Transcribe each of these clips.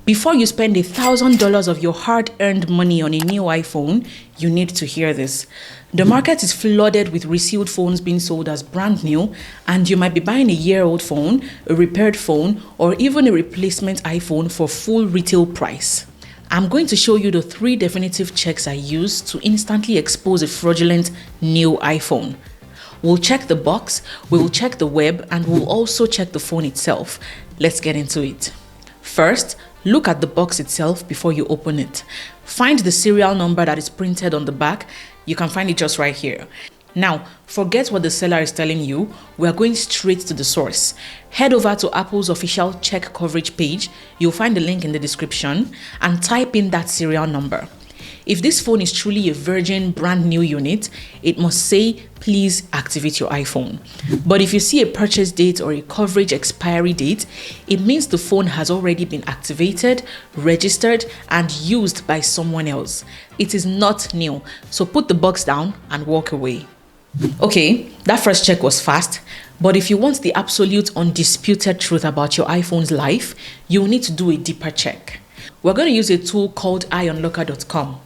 Before you spend $1,000 of your hard-earned money on a new iPhone, you need to hear this. The market is flooded with resealed phones being sold as brand new, and you might be buying a year-old phone, a repaired phone, or even a replacement iPhone for full retail price. I'm going to show you the 3 definitive checks I use to instantly expose a fraudulent new iPhone. We'll check the box, we'll check the web, and we'll also check the phone itself. Let's get into it. First, look at the box itself before you open it. Find the serial number that is printed on the back. You can find it just right here. Now, forget what the seller is telling you. We are going straight to the source. Head over to Apple's official check coverage page. You'll find the link in the description and type in that serial number. If this phone is truly a virgin brand new unit, it must say, please activate your iPhone. But if you see a purchase date or a coverage expiry date, it means the phone has already been activated, registered, and used by someone else. It is not new, so put the box down and walk away. Okay, that first check was fast, but if you want the absolute undisputed truth about your iPhone's life, you'll need to do a deeper check. We're going to use a tool called eyeonlocker.com.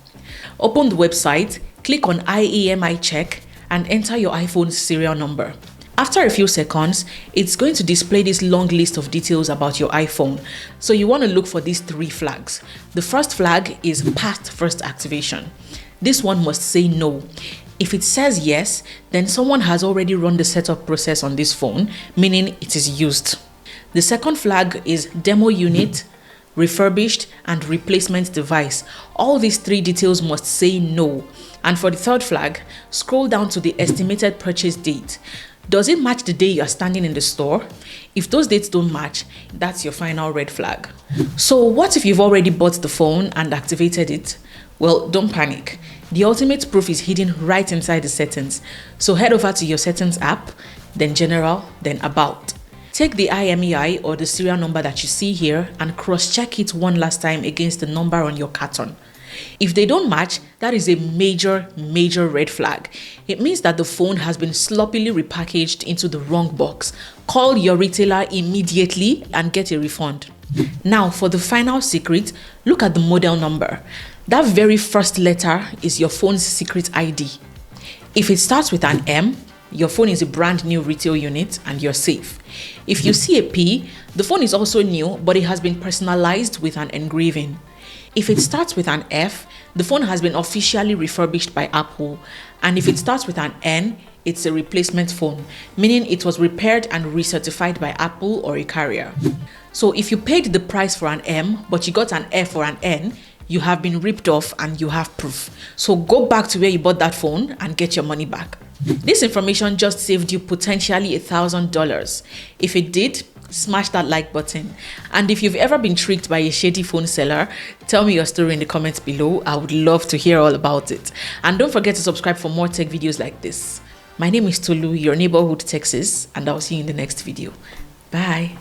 Open the website, click on IAMI check, and enter your iPhone's serial number. After a few seconds, it's going to display this long list of details about your iPhone. So you want to look for these 3 flags. The first flag is past first activation. This one must say no. If it says yes, then someone has already run the setup process on this phone, meaning it is used. The second flag is demo unit, refurbished, and replacement device. All these 3 details must say no. And for the third flag, scroll down to the estimated purchase date. Does it match the day you are standing in the store? If those dates don't match, that's your final red flag. So what if you've already bought the phone and activated it? Well, don't panic. The ultimate proof is hidden right inside the settings. So head over to your settings app, then general, then about. Take the IMEI or the serial number that you see here and cross-check it one last time against the number on your carton. If they don't match, that is a major red flag. It means that the phone has been sloppily repackaged into the wrong box. Call your retailer immediately and get a refund. Now, for the final secret, look at the model number. That very first letter is your phone's secret ID. If it starts with an M, your phone is a brand new retail unit and you're safe. If you see a P, the phone is also new, but it has been personalized with an engraving. If it starts with an F, the phone has been officially refurbished by Apple. And if it starts with an N, it's a replacement phone, meaning it was repaired and recertified by Apple or a carrier. So if you paid the price for an M, but you got an F or an N, you have been ripped off and you have proof. So go back to where you bought that phone and get your money back. This information just saved you potentially $1,000. If it did, smash that like button. And if you've ever been tricked by a shady phone seller, tell me your story in the comments below. I would love to hear all about it. And don't forget to subscribe for more tech videos like this. My name is Tolu, your neighborhood Texas, and I'll see you in the next video. Bye.